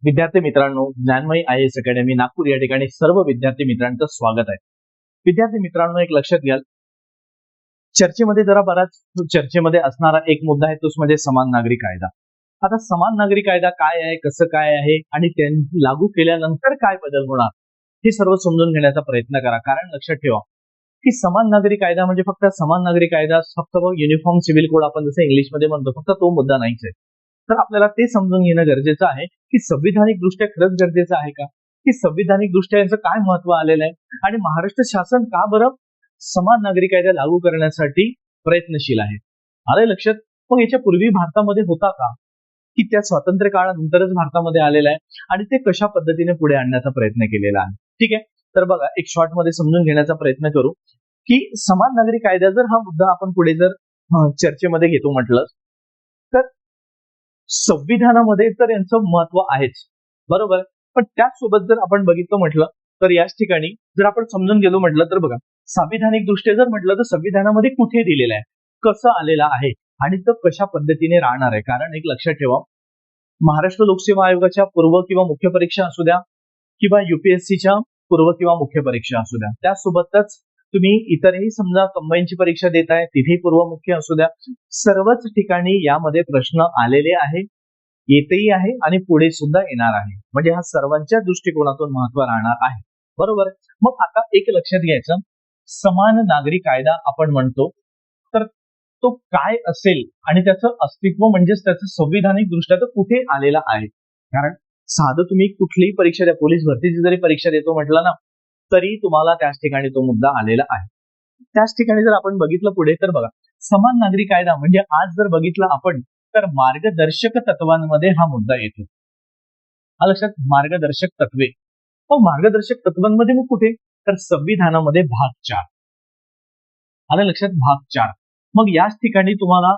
विद्यार्थी मित्रांनो, ज्ञानमयी IAS academy Nagpur या ठिकाणी सर्व विद्यार्थी मित्रांचं स्वागत आहे. विद्यार्थी मित्रांनो, एक लक्षात घ्याल, चर्चेमध्ये जरा बराच चर्चेमध्ये असणारा एक मुद्दा आहे, तोच म्हणजे समान नागरी कायदा. आता समान नागरी कायदा काय आहे, कसं काय आहे आणि लागू केल्यानंतर काय बदल होणार, हे सर्व समजून घेण्याचा प्रयत्न करा. कारण लक्षात ठेवा की समान नागरी कायदा म्हणजे फक्त समान नागरी कायदा, फक्त युनिफॉर्म सिव्हिल कोड आपण जसं इंग्लिशमध्ये म्हणतो, फक्त तो मुद्दा नाहीच आहे. तर आपल्याला ते समजून घेणं गरजेचं आहे की संविधानिक दृष्ट्या खरंच गरजेचं आहे का, की संविधानिक दृष्ट्या याचं काय महत्व आलेलं आहे आणि महाराष्ट्र शासन का बरं समान नागरी कायदा लागू करण्यासाठी प्रयत्नशील आहे. आलंय लक्षात. मग याच्या पूर्वी भारतामध्ये होता का, की त्या स्वातंत्र्य काळानंतरच भारतामध्ये आलेला आहे आणि ते कशा पद्धतीने पुढे आणण्याचा प्रयत्न केलेला आहे. ठीक आहे, तर बघा, एक शॉर्ट मध्ये समजून घेण्याचा प्रयत्न करू की समान नागरी कायदा जर हा मुद्दा आपण पुढे जर चर्चेमध्ये घेतो म्हटलं तर संविधानामध्ये तर यांचं महत्व आहेच, बरोबर. पण त्याचसोबत जर आपण बघितलं म्हटलं तर याच ठिकाणी जर आपण समजून गेलो म्हटलं तर बघा, संविधानिक दृष्ट्या जर म्हटलं तर संविधानामध्ये कुठे दिलेलं आहे, कसं आलेलं आहे आणि तो कशा पद्धतीने राहणार आहे. कारण एक लक्षात ठेवा, महाराष्ट्र लोकसेवा आयोगाच्या पूर्व किंवा मुख्य परीक्षा असू द्या किंवा UPSCच्या पूर्व किंवा मुख्य परीक्षा असू द्या, त्यासोबतच तुम्ही इतरही समजा कंबाईनची परीक्षा देताय, तिथे पूर्व मुख्य असू द्या, सर्वच ठिकाणी यामध्ये प्रश्न आलेले आहे, येतेही आहे आणि पुढे सुद्धा येणार आहे. म्हणजे हा सर्वांच्या दृष्टिकोनातून महत्व राहणार आहे, बरोबर. मग आता एक लक्षात घ्यायचं, समान नागरी कायदा आपण म्हणतो तर तो काय असेल आणि त्याचं अस्तित्व म्हणजेच त्याचं संविधानिक दृष्ट्या तो कुठे आलेला आहे. कारण साधं तुम्ही कुठलीही परीक्षा द्या, पोलीस भरतीची जरी परीक्षा देतो म्हटलं ना, तरी तुम्हाला त्याच ठिकाणी तो मुद्दा आलेला आहे. त्याच ठिकाणी जर आपण बघितलं पुढे तर बघा, समान नागरी कायदा म्हणजे आज जर बघितलं आपण तर मार्गदर्शक तत्वांमध्ये हा मुद्दा येतो. लक्षात, मार्गदर्शक तत्वे. मग मार्गदर्शक तत्वांमध्ये मग कुठे, तर संविधानामध्ये भाग 4 आलं लक्षात, भाग 4. मग याच ठिकाणी तुम्हाला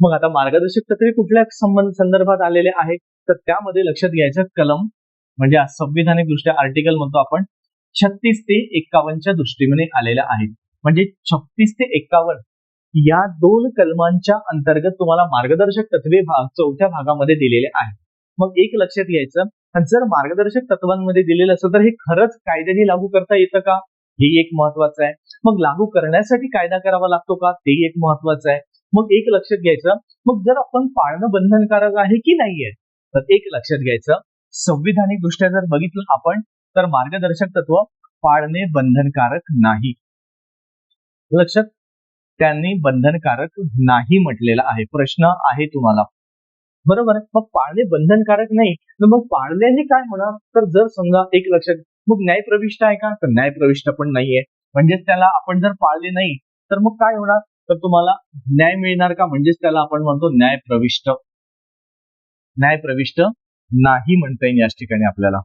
मग आता मार्गदर्शक तत्वे कुठल्या संदर्भात आलेले आहे, तर त्यामध्ये लक्षात घ्यायचं कलम म्हणजे संविधानिक दृष्ट्या आर्टिकल म्हणतो आपण 36 ते 51च्या दृष्टीने आलेला आहे. म्हणजे 36 ते 51 या दोन कलमांच्या अंतर्गत तुम्हाला मार्गदर्शक तत्वे भाग 4थ्या भागामध्ये दिलेले आहे. मग एक लक्षात घ्यायचं, जर मार्गदर्शक तत्वांमध्ये दिलेलं असतं तर हे खरंच कायद्याने लागू करता येतं का, हे एक महत्वाचं आहे. मग लागू करण्यासाठी कायदा करावा लागतो का, ते एक महत्वाचं आहे. मग एक लक्षात घ्यायचं, मग जर आपण पाळणं बंधनकारक आहे की नाहीये, तर एक लक्षात घ्यायचं, संविधानिक दृष्ट्या जर बघितलं आपण तर मार्गदर्शक तत्व पाळणे बंधनकारक नाही. लक्षात, त्यांनी बंधनकारक नाही म्हटलेलं आहे. प्रश्न आहे तुम्हाला, बरोबर आहे. मग पाळणे बंधनकारक नाही, तर मग पाळण्याने काय होणार, तर जर समजा एक लक्षात, मग न्यायप्रविष्ट आहे का, तर न्यायप्रविष्ट पण नाहीये. म्हणजेच त्याला आपण जर पाळले नाही तर मग काय होणार, तर तुम्हाला न्याय मिळणार का, म्हणजेच त्याला आपण म्हणतो न्यायप्रविष्ट. न्यायप्रविष्ट नाही म्हणता येईल याच ठिकाणी आपल्याला,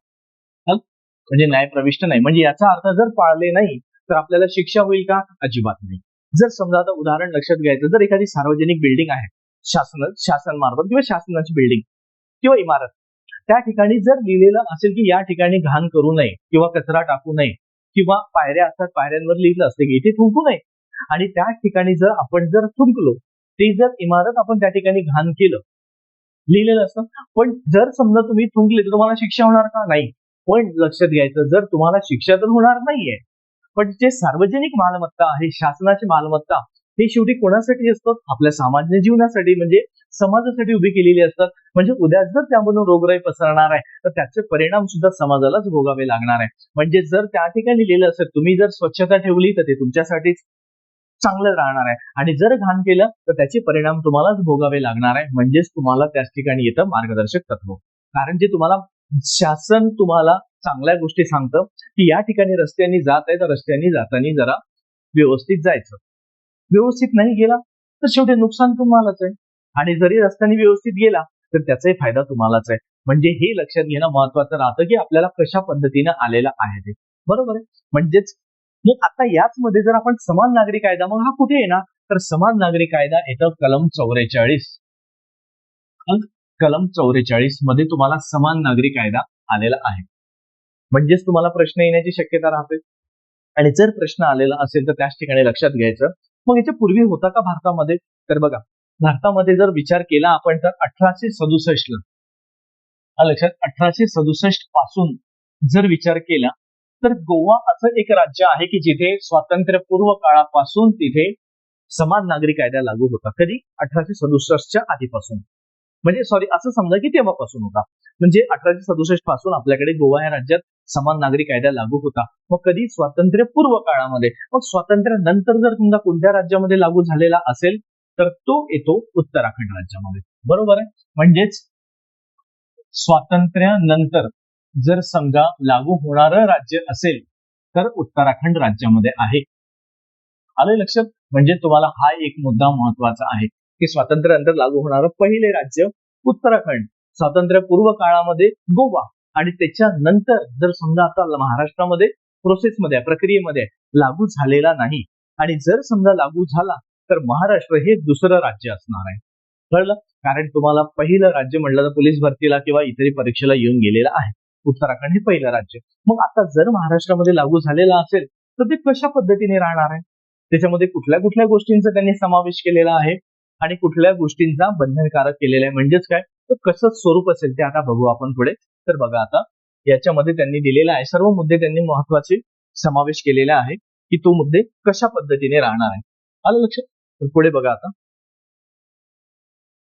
म्हणजे न्यायप्रविष्ट नाही. म्हणजे याचा अर्थ जर पाळले नाही तर आपल्याला शिक्षा होईल का, अजिबात नाही. जर समजा आता उदाहरण लक्षात घ्यायचं, जर एखादी सार्वजनिक बिल्डिंग आहे, शासन मार्फत किंवा शासनाची बिल्डिंग किंवा इमारत, त्या ठिकाणी जर लिहिलेलं असेल की या ठिकाणी घाण करू नये किंवा कचरा टाकू नये किंवा पायऱ्या असतात, पायऱ्यांवर लिहिलं असते की इथे थुंकू नये, आणि त्या ठिकाणी जर आपण जर थुंकलो, ते जर इमारत आपण त्या ठिकाणी घाण केलं, लिहिलेलं असतं, पण जर समजा तुम्ही थुंकले तर तुम्हाला शिक्षा होणार का, नाही. पण लक्षात घ्यायचं, जर तुम्हाला शिक्षा तर होणार नाहीये, पण जे सार्वजनिक मालमत्ता आहे, शासनाची मालमत्ता, हे शेवटी कोणासाठी असतात, आपल्या सामान्य जीवनासाठी, म्हणजे समाजासाठी उभी केलेली असतात. म्हणजे उद्या जर त्यामधून रोगराई पसरणार आहे तर त्याचे परिणाम सुद्धा समाजालाच भोगावे लागणार आहे. म्हणजे जर त्या ठिकाणी लिहिलं असेल तुम्ही जर स्वच्छता ठेवली तर ते तुमच्यासाठीच चांगलं राहणार आहे, आणि जर घाण केलं तर त्याचे परिणाम तुम्हालाच भोगावे लागणार आहे. म्हणजेच तुम्हाला त्याच ठिकाणी येतं मार्गदर्शक तत्व. कारण जे तुम्हाला शासन तुम्हाला चांगल्या गोष्टी सांगतं की या ठिकाणी रस्त्यांनी जात आहे तर रस्त्यांनी जाताना जरा व्यवस्थित जायचं, व्यवस्थित नाही गेला तर शेवटी नुकसान तुम्हालाच आहे, आणि जरी रस्त्याने व्यवस्थित गेला तर त्याचाही फायदा तुम्हालाच आहे. म्हणजे हे लक्षात घेणं महत्वाचं राहतं की आपल्याला कशा पद्धतीने आलेला आहे ते, बरोबर आहे. म्हणजेच मग आता याच मध्ये जर आपण समान नागरी कायदा, मग हा कुठे येणार, तर समान नागरी कायदा येतं कलम 44. कलम 44 मध्ये तुम्हाला समान नागरी कायदा आलेला आहे. म्हणजेच तुम्हाला प्रश्न येण्याची शक्यता राहते, आणि जर प्रश्न आलेला असेल तर त्याच ठिकाणी लक्षात घ्यायचं, मग याच्या पूर्वी होता का भारतामध्ये, तर बघा, भारतामध्ये जर विचार केला आपण तर 1867 ला लक्षात 1867 पासून जर विचार केला तर गोवा असं एक राज्य आहे की जिथे स्वातंत्र्यपूर्व काळापासून तिथे समान नागरी कायदा लागू होता. कधी? 1867च्या आधीपासून. म्हणजे सॉरी असं समजा की तेव्हापासून होता. म्हणजे 1867 पासून आपल्याकडे गोवा या राज्यात समान नागरी कायदा लागू होता. मग कधी? स्वातंत्र्यपूर्व काळामध्ये. मग स्वातंत्र्यानंतर जर समजा कोणत्या राज्यामध्ये लागू झालेला असेल तर तो येतो उत्तराखंड राज्यामध्ये. बरोबर आहे. म्हणजेच स्वातंत्र्यानंतर जर समजा लागू होणारं राज्य असेल तर उत्तराखंड राज्यामध्ये आहे. आलं लक्षात? म्हणजे तुम्हाला हा एक मुद्दा महत्वाचा आहे की स्वातंत्र्यानंतर लागू होणारं पहिले राज्य उत्तराखंड, स्वातंत्र्यपूर्व काळामध्ये गोवा आणि त्याच्यानंतर जर समजा आता महाराष्ट्रामध्ये प्रोसेसमध्ये प्रक्रियेमध्ये लागू झालेला नाही आणि जर समजा लागू झाला तर महाराष्ट्र हे दुसरं राज्य असणार आहे. कळलं? कारण तुम्हाला पहिलं राज्य म्हटलं तर पोलीस भरतीला किंवा इतरही परीक्षेला येऊन गेलेलं आहे. उत्तराखंड हे पहिलं राज्य. मग आता जर महाराष्ट्रामध्ये लागू झालेला असेल तर ते कशा पद्धतीने राहणार आहे? त्याच्यामध्ये कुठल्या कुठल्या गोष्टींचा त्यांनी समावेश केलेला आहे आणि कुठल्या गोष्टींचा बंधनकारक केलेला आहे. म्हणजेच काय? तर कसं स्वरूप असेल ते आता बघू आपण पुढे. तर बघा आता याच्यामध्ये त्यांनी दिलेला आहे सर्व मुद्दे त्यांनी महत्वाचे समावेश केलेले आहे की तो मुद्दे कशा पद्धतीने राहणार आहे. आलं लक्षात? तर पुढे बघा आता.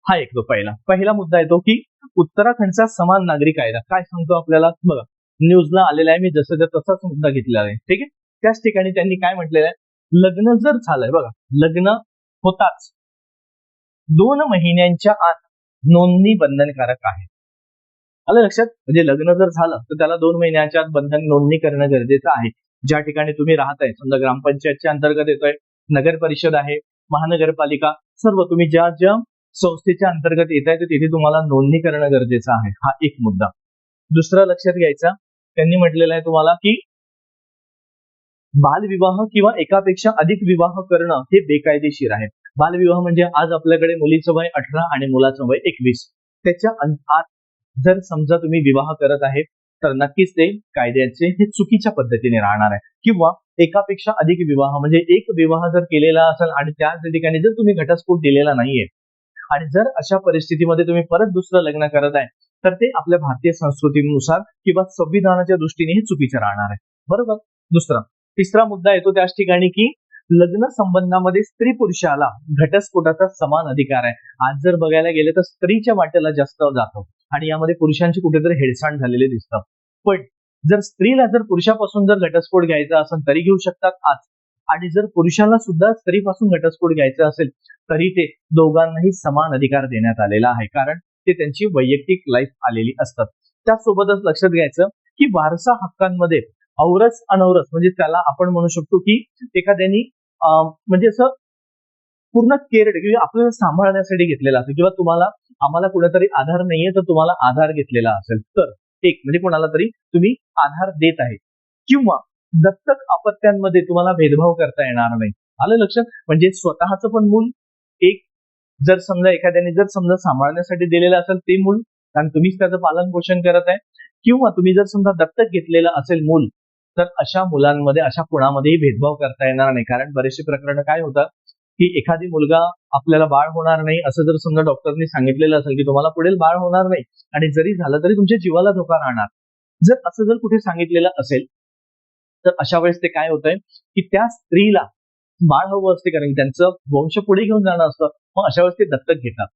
हा एक तो पहिला मुद्दा येतो की उत्तराखंडचा समान नागरी कायदा काय सांगतो आपल्याला. बघा न्यूजला आलेला आहे, मी जसं तसाच मुद्दा घेतलेला आहे. ठीक आहे. त्याच ठिकाणी त्यांनी काय म्हटलेलं आहे, लग्न जर झालंय, बघा लग्न होताच 2 महिन्यांच्या आत नोंदणी बंधनकारक आहे. आलं लक्षात? म्हणजे लग्न जर झालं तर त्याला 2 महिन्याच्या आत नोंदणी करणं गरजेचं आहे. ज्या ठिकाणी तुम्ही राहताय, समजा ग्रामपंचायतच्या अंतर्गत येतोय, नगर परिषद आहे, महानगरपालिका, सर्व तुम्ही ज्या ज्या संस्थेच्या अंतर्गत येत आहे तर तिथे तुम्हाला नोंदणी करणं गरजेचं आहे. हा एक मुद्दा. दुसरा लक्षात घ्यायचा, त्यांनी म्हटलेलं आहे तुम्हाला की बालविवाह किंवा एकापेक्षा अधिक विवाह करणं हे बेकायदेशीर आहे. बालविवाह म्हणजे आज आपल्याकडे मुलीचं वय 18 आणि मुलाचं वय 21. त्याच्या आत जर समजा तुम्ही विवाह करत आहे तर नक्कीच ते कायद्याचे हे चुकीच्या पद्धतीने राहणार आहे. किंवा एकापेक्षा अधिक विवाह म्हणजे एक विवाह जर केलेला असेल आणि त्याच ठिकाणी जर तुम्ही घटस्फोट दिलेला नाहीये आणि जर अशा परिस्थितीमध्ये तुम्ही परत दुसरं लग्न करत आहे तर ते आपल्या भारतीय संस्कृतीनुसार किंवा संविधानाच्या दृष्टीने हे चुकीचं राहणार आहे. बरोबर. तिसरा मुद्दा येतो त्याच ठिकाणी की लग्न संबंधामध्ये स्त्री पुरुषाला घटस्फोटाचा समान अधिकार आहे. आज जर बघायला गेले तर स्त्रीच्या वाट्याला जास्त जातो आणि यामध्ये पुरुषांची कुठेतरी हेळसांड झालेले दिसतं. पण जर स्त्रीला जर पुरुषापासून जर घटस्फोट घ्यायचा असेल तरी घेऊ शकतात आज, आणि जर पुरुषाला सुद्धा स्त्रीपासून घटस्फोट घ्यायचा असेल तरी ते दोघांनाही समान अधिकार देण्यात आलेला आहे. कारण ते त्यांची वैयक्तिक लाईफ आलेली असतात. त्यासोबतच लक्षात घ्यायचं की वारसा हक्कांमध्ये औरस अनौरस म्हणजे त्याला आपण म्हणू शकतो की एखाद्यानी म्हणजे असं पूर्ण केअर किंवा आपल्याला सांभाळण्यासाठी घेतलेला असेल किंवा तुम्हाला आम्हाला कुठेतरी आधार नाहीये तर तुम्हाला आधार घेतलेला असेल तर एक म्हणजे कोणाला तरी तुम्ही आधार देत आहे. किंवा दत्तक अपत्यांमध्ये तुम्हाला भेदभाव करता येणार नाही. आलं लक्षात? म्हणजे स्वतःचं पण मूल एक जर समजा एखाद्याने जर समजा सांभाळण्यासाठी दिलेलं असेल ते मूल कारण तुम्हीच त्याचं पालन पोषण करत आहे, किंवा तुम्ही जर समजा दत्तक घेतलेलं असेल मूल तर अशा मुलांमध्ये अशा कुणामध्येही भेदभाव करता येणार नाही. कारण बरेचसे प्रकरण काय होतात की एखादी मुलगा आपल्याला बाळ होणार नाही असं जर समजा डॉक्टरनी सांगितलेलं असेल की तुम्हाला पुढील बाळ होणार नाही आणि जरी झालं तरी तुमच्या जीवाला धोका राहणार, जर असं जर कुठे सांगितलेलं असेल तर अशा वेळेस ते काय होतंय की त्या स्त्रीला बाळ हवं असते कारण त्यांचं वंश पुढे घेऊन जाणं असतं. मग अशा वेळेस ते दत्तक घेतात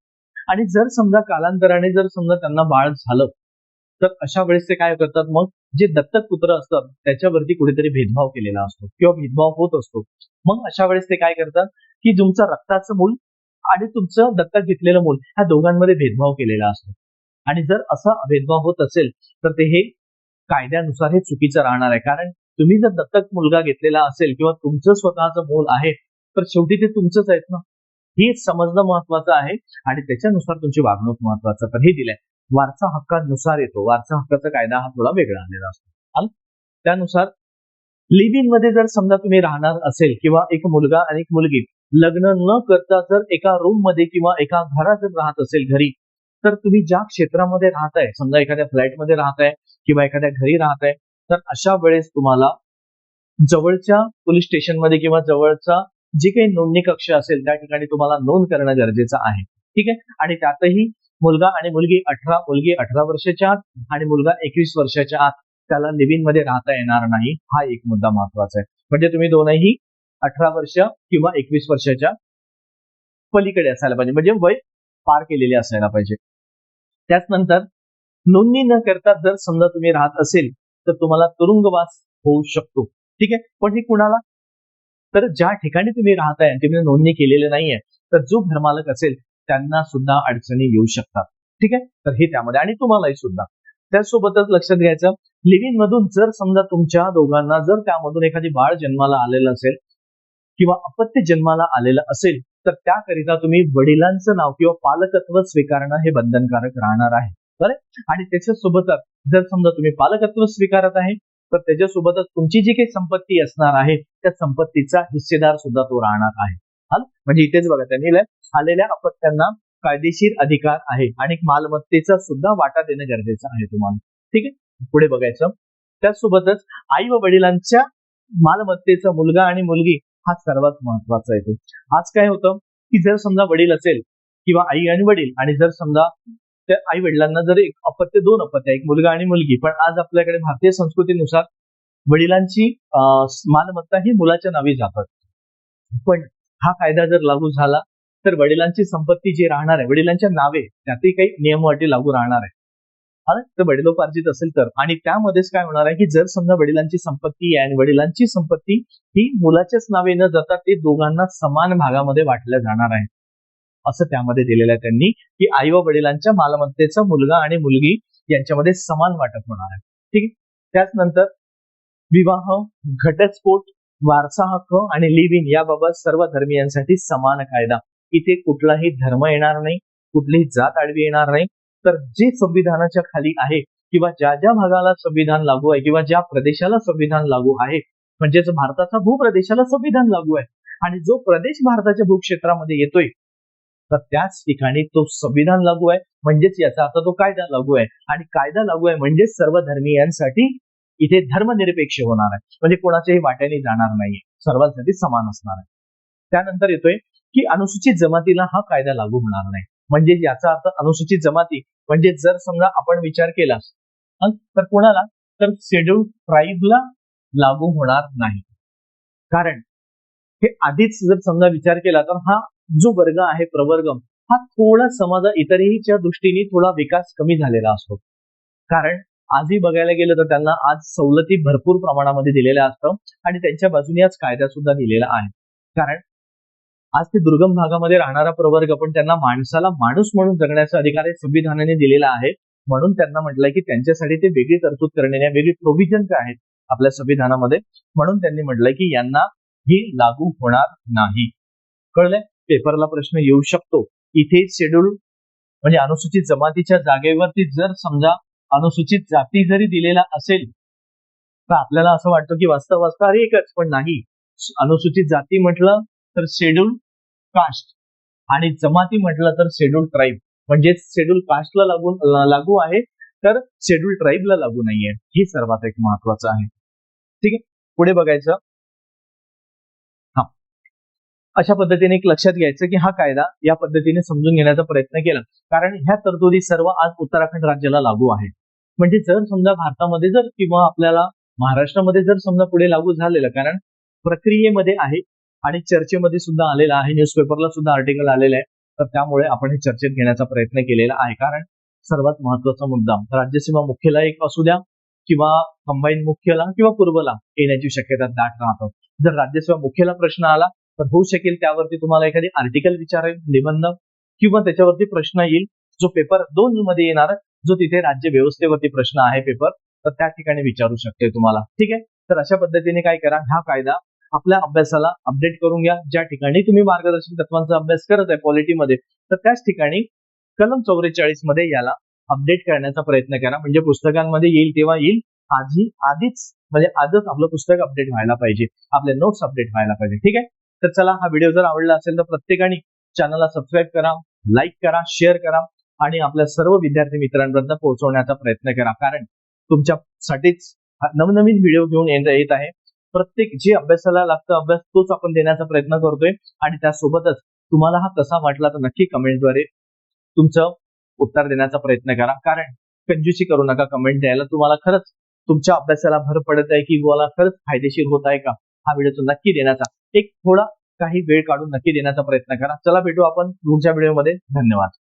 आणि जर समजा कालांतराने जर समजा त्यांना बाळ झालं तर अशा वेळेस ते काय करतात, मग जे दत्तक पुत्र असतात त्याच्यावरती कुठेतरी भेदभाव केलेला असतो किंवा भेदभाव होत असतो. मग अशा वेळेस ते काय करतात की तुमचं रक्ताचं मूल आणि तुमचं दत्तक घेतलेलं मूल ह्या दोघांमध्ये भेदभाव केलेला असतो. आणि जर असा भेदभाव होत असेल तर ते हे कायद्यानुसार हे चुकीचं राहणार आहे. कारण तुम्ही जर दत्तक मुलगा घेतलेला असेल किंवा तुमचं स्वतःचं मूल आहे तर शेवटी ते तुमचंच आहेत ना, हे समजणं महत्वाचं आहे आणि त्याच्यानुसार तुमची वागणूक महत्वाचं. तर हे दिलंय वारसा हक्कानुसार येतो. वारसा हक्काचा कायदा हा थोडा वेगळा आलेला असतो. त्यानुसार लिव्ह इन मध्ये जर समजा तुम्ही राहणार असेल किंवा एक मुलगा आणि एक मुलगी लग्न न करता जर एका रूम मध्ये किंवा एका घरात जर राहत असेल घरी, तर तुम्ही ज्या क्षेत्रामध्ये राहताय, समजा एखाद्या फ्लॅटमध्ये राहताय किंवा एखाद्या घरी राहताय, तर अशा वेळेस तुम्हाला जवळच्या पोलीस स्टेशनमध्ये किंवा जवळचा जे काही नोंदणी कक्ष असेल त्या ठिकाणी तुम्हाला नोंद करणं गरजेचं आहे. ठीक आहे. आणि त्यातही मुलगा आणि मुलगी 18 वर्षाच्या आत आणि मुलगा 21 वर्षाच्या आत त्याला लिव्ह इन मध्ये राहता येणार नाही. हा एक मुद्दा महत्वाचा आहे. म्हणजे तुम्ही दोनही 18 वर्ष किंवा 21 वर्षाच्या पलीकडे असायला पाहिजे, म्हणजे वय पार केलेले असायला पाहिजे. त्याचनंतर नोंदणी न करता जर समजा तुम्ही राहत असेल तर तुम्हाला तुरुंगवास होऊ शकतो. ठीक आहे. पण हे कुणाला? तर ज्या ठिकाणी तुम्ही राहताय आणि तुम्ही नोंदणी केलेली नाहीये तर जो घरमालक असेल त्यांना सुद्धा अडचणी येऊ शकतात. ठीक आहे. तर हे त्यामध्ये आणि तुम्हालाही सुद्धा. त्यासोबतच लक्षात घ्यायचं, लिव्ह इन मधून जर समजा तुमच्या दोघांना जर त्यामधून एखादी बाळ जन्माला आलेलं असेल किंवा अपत्य जन्माला आलेलं असेल तर त्याकरिता तुम्ही वडिलांचं नाव किंवा पालकत्व स्वीकारणं हे बंधनकारक राहणार आहे. बरं. आणि त्याच्यासोबतच जर समजा तुम्ही पालकत्व स्वीकारत आहे तर त्याच्यासोबतच तुमची जी काही संपत्ती असणार आहे त्या संपत्तीचा हिस्सेदार सुद्धा तो राहणार आहे. म्हणजे इथेच बघा त्यांनी आलेल्या अपत्यांना कायदेशीर अधिकार आहे आणि मालमत्तेचा सुद्धा वाटा देणं गरजेचं आहे तुम्हाला. ठीक आहे. पुढे बघायचं, त्याचसोबतच आई व वडिलांच्या मालमत्तेचा मुलगा आणि मुलगी हा सर्वात महत्वाचा येतो. आज काय होतं की जर समजा वडील असेल किंवा आई आणि वडील आणि जर समजा त्या आई वडिलांना जर एक अपत्य, दोन अपत्य, एक मुलगा आणि मुलगी, पण आज आपल्याकडे भारतीय संस्कृतीनुसार वडिलांची मालमत्ता ही मुलाच्या नावी जातात. पण हा कायदा जर लागू झाला तर वडिलांची संपत्ती जी राहणार आहे वडिलांच्या नावे त्यातही काही नियम अटी लागू राहणार आहे. तर वडिलोपार्जित असेल तर, आणि त्यामध्येच काय होणार आहे की जर समजा वडिलांची संपत्ती आहे आणि वडिलांची संपत्ती ही मुलाच्याच नावे न जाता ते दोघांना समान भागामध्ये वाटल्या जाणार आहे असं त्यामध्ये दिलेलं आहे त्यांनी, की आई व वडिलांच्या मालमत्तेचा मुलगा आणि मुलगी यांच्यामध्ये समान वाटप होणार आहे. ठीक आहे. त्याचनंतर विवाह, घटस्फोट, वारसा हक्क आणि लिव्ह इन याबाबत सर्व धर्मियांसाठी समान कायदा. इथे कुठलाही धर्म येणार नाही, कुठलीही जात आडवी येणार नाही. तर जे संविधानाच्या खाली आहे किंवा ज्या ज्या भागाला संविधान लागू आहे किंवा ज्या प्रदेशाला संविधान लागू आहे, म्हणजेच भारताचा भूप्रदेशाला संविधान लागू आहे आणि जो प्रदेश भारताच्या भूक्षेत्रामध्ये येतोय तर त्याच ठिकाणी तो संविधान लागू आहे, म्हणजेच याचा अर्थ तो कायदा लागू आहे आणि कायदा लागू आहे म्हणजेच सर्व धर्मीयांसाठी इथे धर्मनिरपेक्ष होणार आहे, म्हणजे कोणाच्याही वाट्याने जाणार नाहीये, सर्वांसाठी समान असणार आहे. त्यानंतर येतोय की अनुसूचित जमातीला हा कायदा लागू होणार नाही. म्हणजे याचा अर्थ अनुसूचित जमाती म्हणजे जर समजा आपण विचार केला तर कोणाला, तर शेड्यूल ट्राईबला लागू होणार नाही. कारण हे आधीच जर समजा विचार केला तर हा जो वर्ग आहे प्रवर्ग हा थोडा समाजा इतरहीच्या दृष्टीने थोडा विकास कमी झालेला असतो. कारण आजही बघायला गेलं तर त्यांना आज सवलती भरपूर प्रमाणामध्ये दिलेल्या असतं आणि त्यांच्या बाजूने आज कायदा सुद्धा दिलेला आहे. कारण आज ते दुर्गम भागामध्ये राहणारा प्रवर्ग पण त्यांना माणसाला माणूस म्हणून जगण्याचा अधिकार संविधानाने दिलेला आहे. म्हणून त्यांना म्हटलंय की त्यांच्यासाठी ते वेगळी तरतूद करणे, वेगळी प्रोव्हिजन आहेत आपल्या संविधानामध्ये. म्हणून त्यांनी म्हटलंय की यांना ही लागू होणार नाही. कळलंय? पेपरला प्रश्न येऊ शकतो. इथे शेड्यूल म्हणजे अनुसूचित जमातीच्या जागेवरती जर समजा अनुसूचित जाती जरी दिलेला असेल तर आपल्याला असं वाटतं की वाचता वाचता अरे एकच, पण नाही. अनुसूचित जाती म्हटलं तर शेड्यूल कास्ट आणि जमाती म्हटलं तर शेड्यूल ट्राईब, म्हणजे शेड्यूल कास्टला लागू आहे तर शेड्यूल ट्राईबला लागू नाहीये. हे सर्वात एक महत्वाचं आहे. ठीक आहे. पुढे बघायचं, अशा पद्धतीने एक लक्षात घ्यायचं की हा कायदा या पद्धतीने समजून घेण्याचा प्रयत्न केला. कारण ह्या तरतुदी सर्व आज उत्तराखंड राज्याला लागू आहे. म्हणजे जर समजा भारतामध्ये जर किंवा आपल्याला महाराष्ट्रामध्ये जर समजा पुढे लागू झालेलं, कारण प्रक्रियेमध्ये आहे आणि चर्चेमध्ये सुद्धा आलेलं आहे, न्यूजपेपरला सुद्धा आर्टिकल आलेलं आहे, तर त्यामुळे आपण हे चर्चेत घेण्याचा प्रयत्न केलेला आहे. कारण सर्वात महत्वाचा मुद्दा राज्यसीमा मुख्यला एक असू द्या किंवा कंबाईन मुख्यला किंवा पूर्वला येण्याची शक्यता दाट राहतो. जर राज्यसेवा मुख्यला प्रश्न आला तर होऊ शकेल त्यावरती तुम्हाला एखादी आर्टिकल विचारेल, निबंध, किंवा त्याच्यावरती प्रश्न येईल जो पेपर 2 मध्ये येणार, जो तिथे राज्य व्यवस्थेवरती प्रश्न आहे पेपर, तर त्या ठिकाणी विचारू शकते तुम्हाला. ठीक आहे. तर अशा पद्धतीने काय करा, हा कायदा आपल्या अभ्यासाला अपडेट करून घ्या. ज्या ठिकाणी तुम्ही मार्गदर्शक तत्वांचा अभ्यास करत आहे पॉलिटीमध्ये तर त्याच ठिकाणी कलम 44 मध्ये याला अपडेट करण्याचा प्रयत्न करा. म्हणजे पुस्तकांमध्ये येईल तेव्हा येईल, आधीच म्हणजे आजच आपलं पुस्तक अपडेट व्हायला पाहिजे, आपले नोट्स अपडेट व्हायला पाहिजे. ठीक आहे. तर चला, हा व्हिडिओ जर आवडला असेल तर प्रत्येकाने चॅनलला सबस्क्राईब करा, लाईक करा, शेअर करा आणि आपल्या सर्व विद्यार्थी मित्रांपर्यंत पोहोचवण्याचा प्रयत्न करा. कारण तुमच्यासाठीच नवनवीन व्हिडिओ घेऊन येत आहे. प्रत्येक जे अभ्यासाला लागतं अभ्यास तोच आपण देण्याचा प्रयत्न करतोय आणि त्यासोबतच तुम्हाला हा कसा वाटला तर नक्की कमेंटद्वारे तुमचं उत्तर देण्याचा प्रयत्न करा, कारण कंजूसी करू नका कमेंट द्यायला. तुम्हाला खरंच तुमच्या अभ्यासाला भर पडत आहे की मला खरंच फायदेशीर होत आहे का, हा व्हिडिओ तो नक्की देण्याचा एक थोडा काही वेळ काढून नक्की देण्याचा प्रयत्न करा. चला भेटू आपण पुढच्या व्हिडिओमध्ये. धन्यवाद.